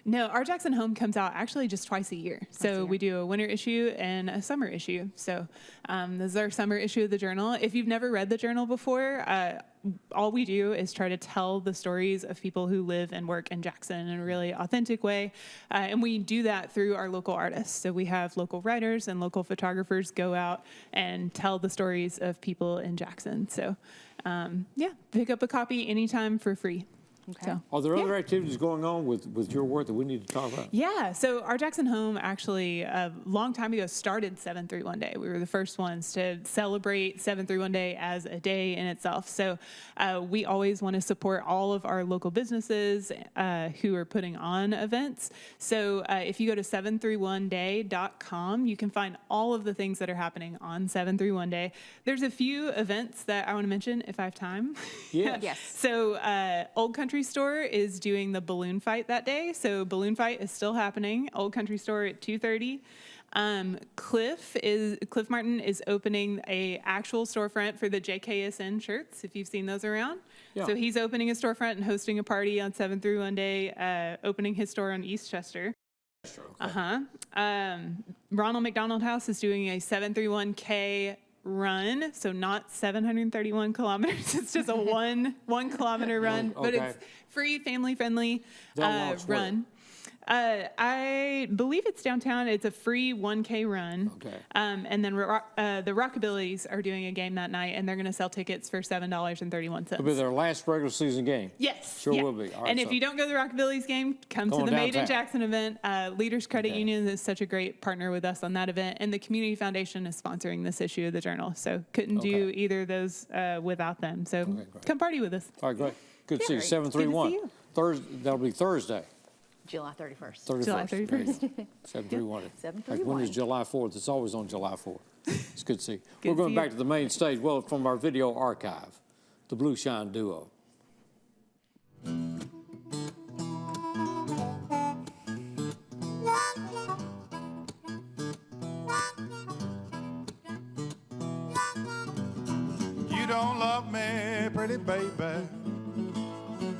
No, our Jackson Home comes out actually just twice a year. So we do a winter issue and a summer issue. So this is our summer issue of the journal. If you've never read the journal before, all we do is try to tell the stories of people who live and work in Jackson in a really authentic way. And we do that through our local artists. So we have local writers and local photographers go out and tell the stories of people in Jackson. So yeah, pick up a copy anytime for free. Okay. So, Are there other activities going on with your work that we need to talk about? yeah, so our Jackson Home actually a long time ago started 731 Day. We were the first ones to celebrate 731 Day as a day in itself. So we always want to support all of our local businesses who are putting on events. So if you go to 731day.com, you can find all of the things that are happening on 731 Day. There's a few events that I want to mention if I have time. Yeah. Yes. So Old Country Store is doing the balloon fight that day. So balloon fight is still happening. Old Country Store at 2:30. Cliff Martin is opening a actual storefront for the JKSN shirts, if you've seen those around. Yeah. So he's opening a storefront and hosting a party on 731 Day, opening his store on East Chester. Ronald McDonald House is doing a 731K run, so not 731 kilometers. It's just a one kilometer run, but it's free, family friendly run. I believe it's downtown. It's a free 1K run. Okay. And then the Rockabillys are doing a game that night, and they're going to sell tickets for $7.31. It'll be their last regular season game. Yes. Sure yeah. will be. All right, and if you don't go to the Rockabillys game, come to the Made in Jackson event. Leaders Credit Union is such a great partner with us on that event, and the Community Foundation is sponsoring this issue of the Journal. So couldn't do either of those without them. So come party with us. All right, great. Good to see you. 731. That'll be Thursday. July 31st. July 31st. 731. 731. When is July 4th? It's always on July 4th. It's good to see you. We're going back to the main stage. Well, from our video archive, the Blueshine duo. You don't love me, pretty baby.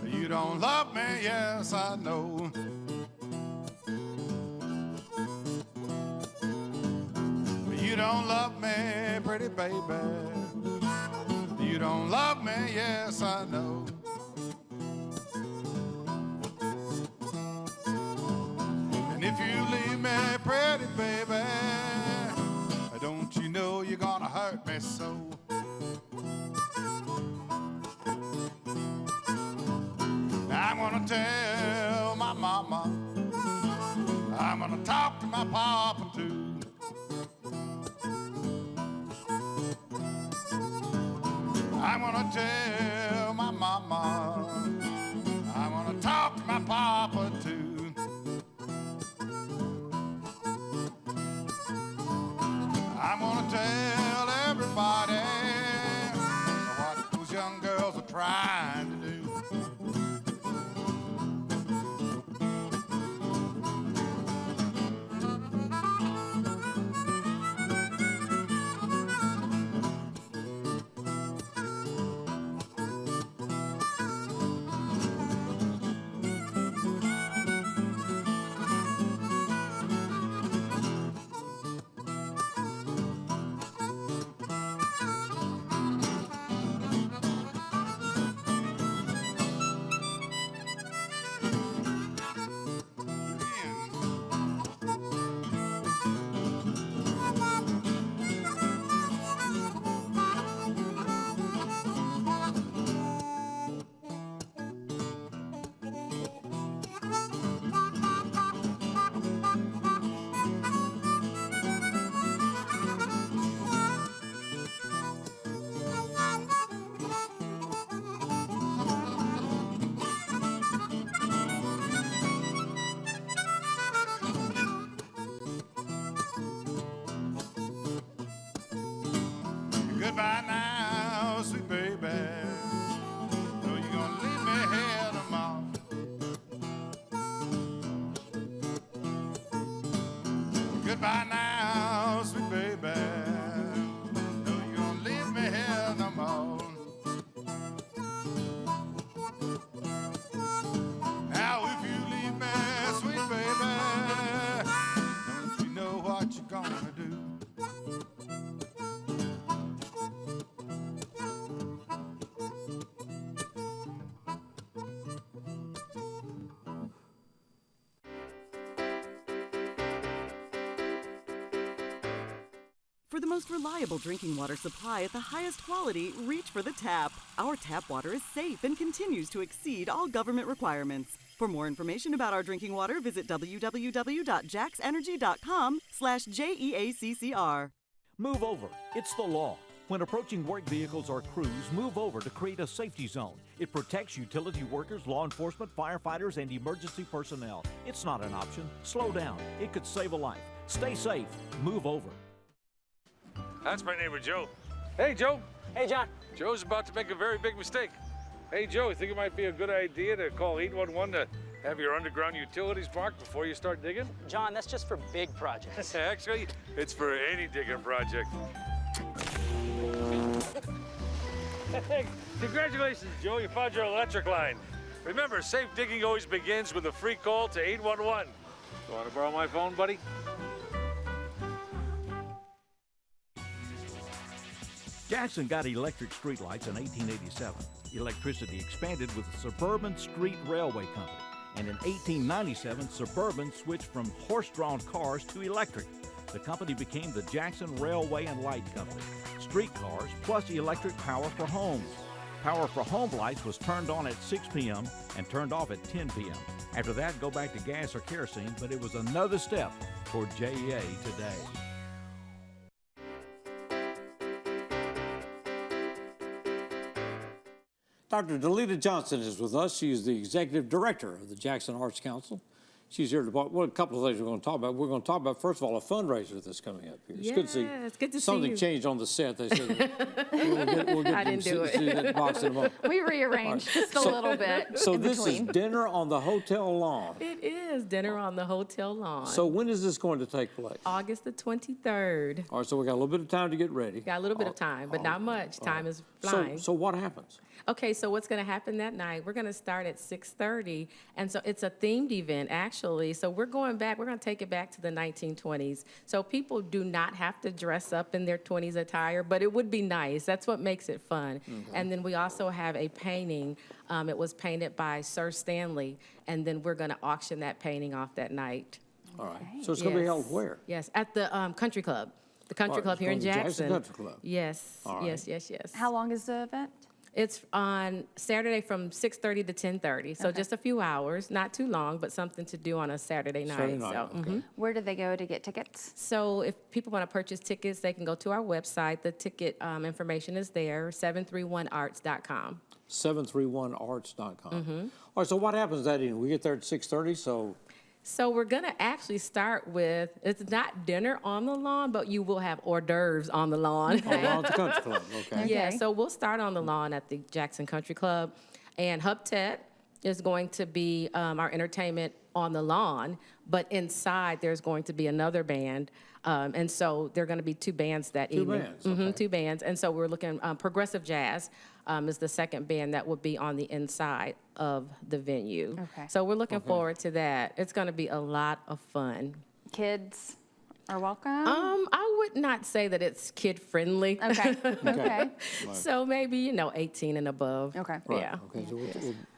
You don't love me, yes, I know. You don't love me, pretty baby. You don't love me, yes, I know. And if you leave me, pretty baby, don't you know you're gonna hurt me so? I'm gonna tell my mama, I'm gonna talk to my papa too. I'm gonna tell my mama, I'm gonna talk to my papa too. I'm gonna tell everybody what those young girls are trying to do. Goodbye now, sweet baby. No, you're gonna leave me here tomorrow. Goodbye now, sweet baby. No, you're gonna leave me here no more. Now, if you leave me, For the most reliable drinking water supply at the highest quality, reach for the tap. Our tap water is safe and continues to exceed all government requirements. For more information about our drinking water, visit www.jaxenergy.com/JEACCR. Move over. It's the law. When approaching work vehicles or crews, move over to create a safety zone. It protects utility workers, law enforcement, firefighters, and emergency personnel. It's not an option. Slow down. It could save a life. Stay safe. Move over. That's my neighbor Joe. Hey, Joe. Hey, John. Joe's about to make a very big mistake. Hey, Joe, you think it might be a good idea to call 811 to have your underground utilities marked before you start digging? John, that's just for big projects. Actually, it's for any digging project. Congratulations, Joe. You found your electric line. Remember, safe digging always begins with a free call to 811. You want to borrow my phone, buddy? Jackson got electric streetlights in 1887. Electricity expanded with the Suburban Street Railway Company. And in 1897, Suburban switched from horse-drawn cars to electric. The company became the Jackson Railway and Light Company. Streetcars plus electric power for homes. Power for home lights was turned on at 6 p.m. and turned off at 10 p.m. After that, go back to gas or kerosene, but it was another step toward JEA today. Dr. Delita Johnson is with us. She is the executive director of the Jackson Arts Council. She's here to talk. Well, a couple of things we're going to talk about. We're going to talk about, first of all, a fundraiser that's coming up here. It's good to see. It's good to see something you. changed on the set. They said we'll get I didn't do it. see that box in a moment. We rearranged just a little bit. So in this between. is dinner on the hotel lawn. It is dinner on the hotel lawn. So when is this going to take place? August the 23rd. All right, so we got a little bit of time to get ready. Got a little bit of time, but not much. Time is So, flying. so what happens? Okay, so what's going to happen that night? We're going to start at 6:30, and so it's a themed event, actually. So we're going back. We're going to take it back to the 1920s. So people do not have to dress up in their 20s attire, but it would be nice. That's what makes it fun. And then we also have a painting. It was painted by Sir Stanley, and then we're going to auction that painting off that night. All right. So it's going to be held where? Yes, at the country club. The country All right, club it's here in going to Jackson. Jackson Country Club. Yes, All right. yes. How long is the event? It's on Saturday from 6:30 to 10:30, so just a few hours, not too long, but something to do on a Saturday night. Saturday night, So, okay. Where do they go to get tickets? So if people want to purchase tickets, they can go to our website. The ticket information is there, 731arts.com. 731arts.com. All right, so what happens that evening? We get there at 6:30, So we're going to actually start with, it's not dinner on the lawn, but you will have hors d'oeuvres on the lawn. on the country club, okay. Yeah, so we'll start on the lawn at the Jackson Country Club. And Hub Tet is going to be our entertainment on the lawn, but inside there's going to be another band. And so there are going to be two bands that evening. Two bands. And so we're looking, Progressive Jazz is the second band that will be on the inside of the venue. Okay. So we're looking forward to that. It's going to be a lot of fun. Kids are welcome? I would not say that it's kid-friendly. Okay, okay. So maybe, 18 and above. Okay. Yeah. Okay, so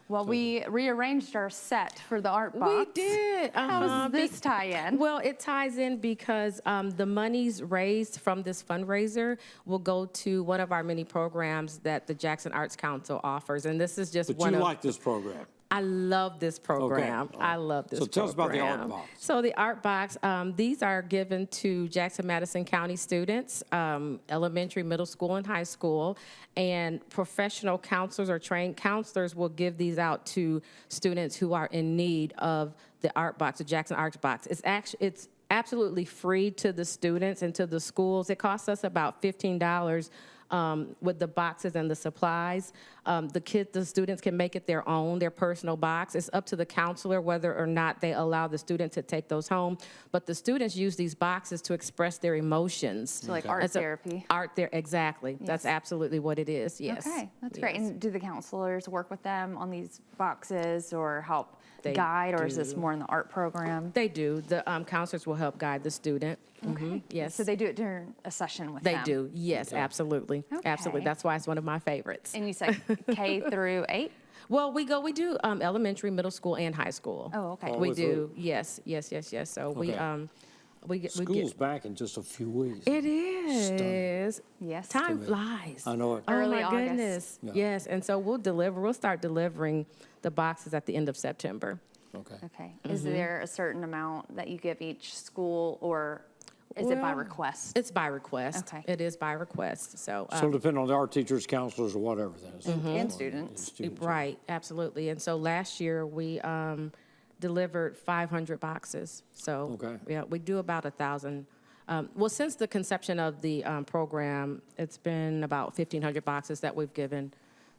Well, we rearranged our set for the art box. We did. How does this tie in? Well, it ties in because the monies raised from this fundraiser will go to one of our many programs that the Jackson Arts Council offers, and this is just But one you of. like this program? I love this program. Okay. I love this So tell us about the art program. box. So the art box, these are given to Jackson-Madison County students, elementary, middle school, and high school, and professional counselors or trained counselors will give these out to students who are in need of the art box, the Jackson Arts Box. It's absolutely free to the students and to the schools. It costs us about $15 with the boxes and the supplies. The students can make it their own, their personal box. It's up to the counselor whether or not they allow the student to take those home. But the students use these boxes to express their emotions. So like art therapy. Art there, exactly. Yes. That's absolutely what it is, yes. Okay, that's great. Yes. And do the counselors work with them on these boxes or help They guide, or is this do. more in the art program? They do. The counselors will help guide the student. Okay. Yes. So they do it during a session with They them? do, yes, absolutely. Absolutely. Okay. That's why it's one of my favorites. And you said K through 8? Well, we do elementary, middle school, and high school. Oh, okay. We do, yes. So we, Okay. School's back in just a few weeks. It is. Yes. Time flies. I know it. Oh Early my August. goodness. Yeah. Yes, and so we'll start delivering the boxes at the end of September. Okay. Okay. Is there a certain amount that you give each school, or is it by Well, request? It's by request. Okay. It is by request. So, So depending on the art teachers, counselors, or whatever that is. And students. right, absolutely. And so last year we delivered 500 boxes. So Okay. yeah, we do about 1,000. Well, since the conception of the program, it's been about 1,500 boxes that we've given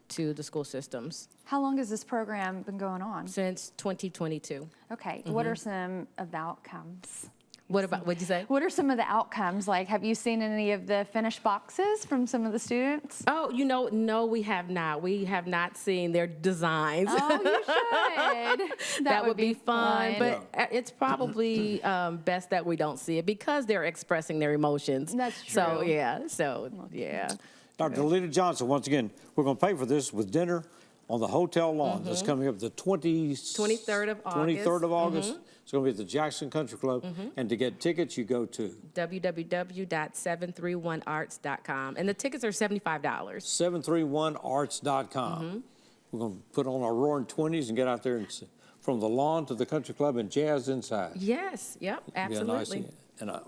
to the school systems How long has this program been going on? since 2022. Okay. What are some of the outcomes? What'd you say? What are some of the outcomes? Like, have you seen any of the finished boxes from some of the students? Oh, no, we have not. We have not seen their designs. Oh, you should. That would be fun, but it's probably best that we don't see it because they're expressing their emotions. That's So true. yeah. Dr. Lita Johnson, once again, we're going to pay for this with dinner on the hotel lawn. That's coming up the 23rd of August. 23rd of August. It's going to be at the Jackson Country Club. And to get tickets, you go to www.731arts.com. And the tickets are $75. 731arts.com. We're going to put on our roaring 20s and get out there and from the lawn to the country club and jazz inside. Yes, yep, Be a nice absolutely. and an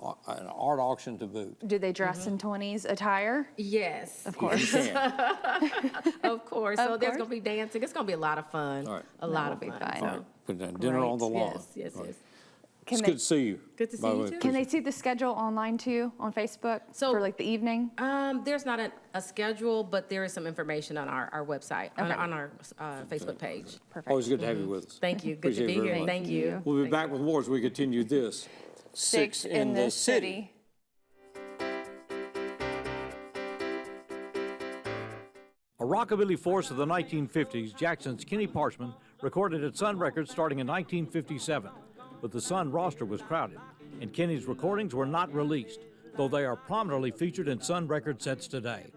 art auction to boot. Do they dress in 20s attire? Yes. Of course. You can. Of course. Of So there's course. going to be dancing. It's going to be a lot of fun. All right. A lot of will fun. be fun. So, All right. Put that dinner on the lawn. Yes. All right. Can It's they- good to see you. Good to see by the you way. too. Can they see the schedule online too, on Facebook, for like the evening? There's not a schedule, but there is some information on our website, on our Facebook page. Perfect. Always good to have you with us. Thank you. Good to Appreciate be it very here. much. Thank you. We'll be back with more as we continue this. Six in the city. A rockabilly force of the 1950s, Jackson's Kenny Parchman recorded at Sun Records starting in 1957. But the Sun roster was crowded, and Kenny's recordings were not released, though they are prominently featured in Sun record sets today.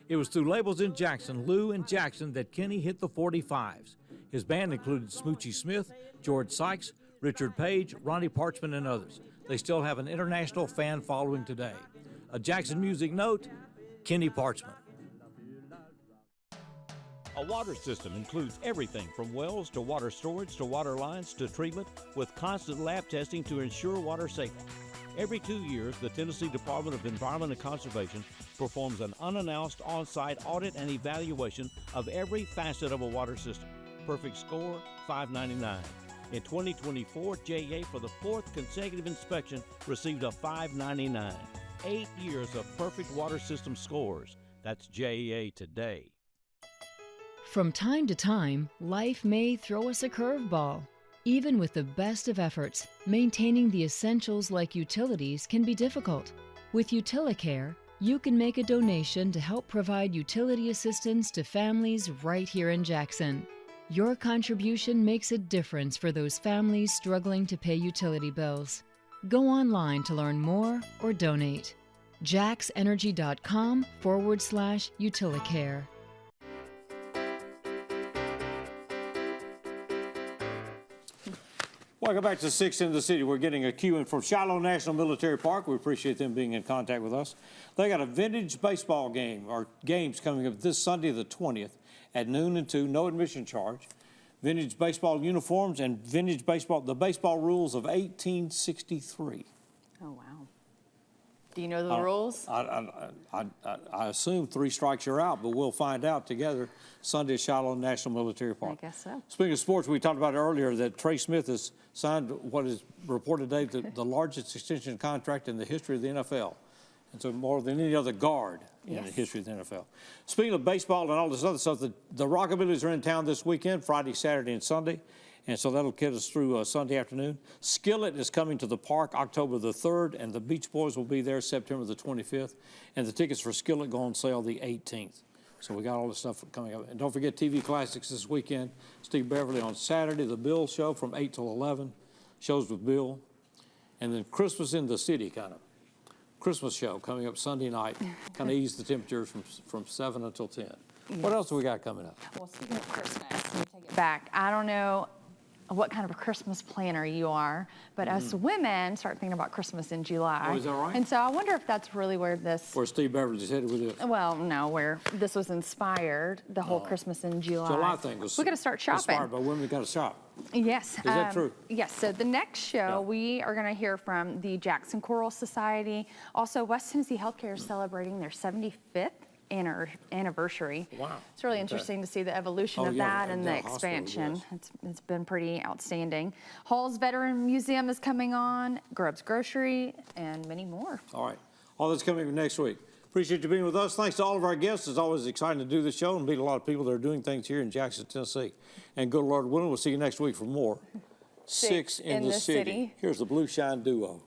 It was through labels in Jackson, Lou and Jackson, that Kenny hit the 45s. His band included Smoochie Smith, George Sykes, Richard Page, Ronnie Parchman, and others. They still have an international fan following today. A Jackson music note, Kenny Parchman. A water system includes everything from wells to water storage to water lines to treatment, with constant lab testing to ensure water safety. Every 2 years, the Tennessee Department of Environment and Conservation performs an unannounced on-site audit and evaluation of every facet of a water system. Perfect score, $5.99. In 2024, JA, for the fourth consecutive inspection, received a $5.99. 8 years of perfect water system scores. That's JA today. From time to time, life may throw us a curveball. Even with the best of efforts, maintaining the essentials like utilities can be difficult. With UtiliCare, you can make a donation to help provide utility assistance to families right here in Jackson. Your contribution makes a difference for those families struggling to pay utility bills. Go online to learn more or donate. jaxenergy.com/UtiliCare. Welcome back to 6 in the City. We're getting a cue in from Shiloh National Military Park. We appreciate them being in contact with us. They got a vintage baseball game, or games coming up this Sunday the 20th at noon and 2, no admission charge. Vintage baseball uniforms and vintage baseball, the baseball rules of 1863. Oh, wow. Do you know the rules? I assume 3 strikes you're out, but we'll find out together Sunday at Shiloh National Military Park. I guess so. Speaking of sports, we talked about earlier that Trey Smith has signed what is reported today the largest extension contract in the history of the NFL. And so more than any other guard in the history of the NFL. Speaking of baseball and all this other stuff, the Rockabillys are in town this weekend, Friday, Saturday, and Sunday. And so that'll get us through Sunday afternoon. Skillet is coming to the park October the 3rd, and the Beach Boys will be there September the 25th. And the tickets for Skillet go on sale the 18th. So we got all this stuff coming up. And don't forget TV Classics this weekend. Steve Beverly on Saturday, the Bill Show from 8 till 11, shows with Bill. And then Christmas in the City, kind of Christmas show coming up Sunday night, kind of ease the temperatures from 7 until 10. What else do we got coming up? Well, speaking of Christmas, let me take it back. I don't know what kind of a Christmas planner you are. But us women start thinking about Christmas in July. Oh, is that right? And so I wonder if that's really where this, Where Steve Beverly's headed with this. well, no, where this was inspired, the whole Christmas in July. July thing was We got to start shopping. inspired by women that got to shop. Yes. Is that true? Yes. So the next show, we are going to hear from the Jackson Choral Society. Also, West Tennessee Healthcare is celebrating their 75th anniversary. Wow. It's really interesting to see the evolution of that and the expansion. Yes. It's been pretty outstanding. Hall's Veteran Museum is coming on, Grubb's Grocery, and many more. All right. All that's coming next week. Appreciate you being with us. Thanks to all of our guests. It's always exciting to do this show and meet a lot of people that are doing things here in Jackson, Tennessee. And good Lord willing, we'll see you next week for more. Six in the City. Here's the Blueshine Duo.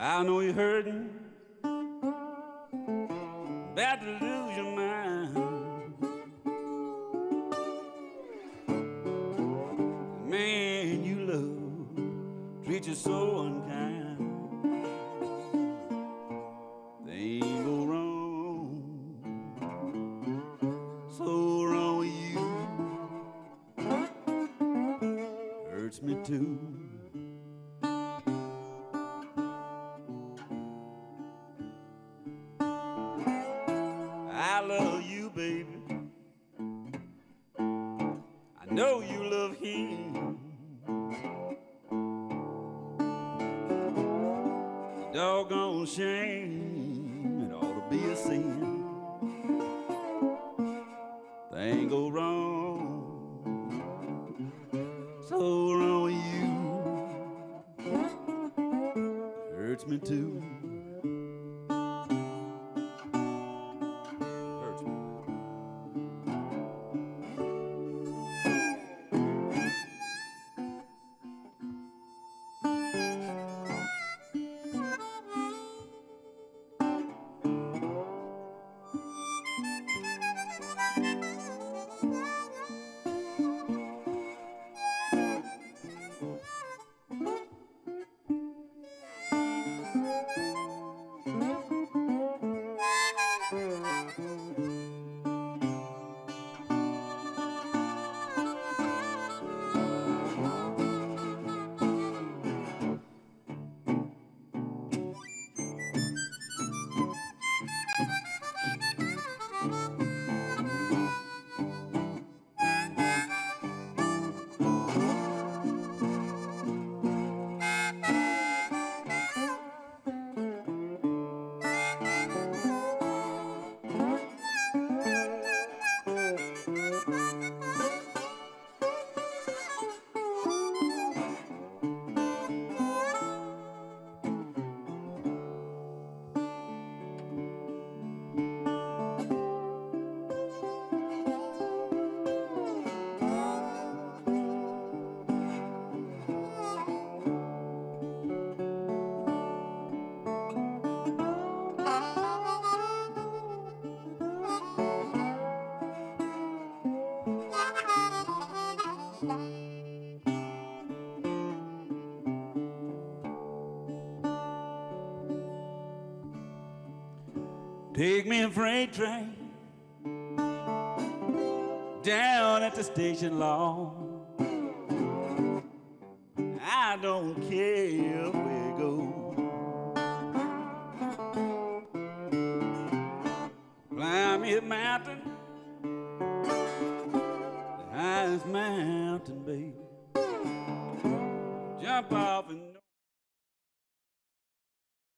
I know you're hurting, about to lose your mind. Man you love treat you so unkind. Things go wrong, so wrong with you. Hurts me too. I love you, baby. I know you love him. Doggone shame, it ought to be a sin. Things go wrong, so wrong with you. Hurts me too. Take me a freight train down at the station lawn. I don't care where it goes. Climb me a mountain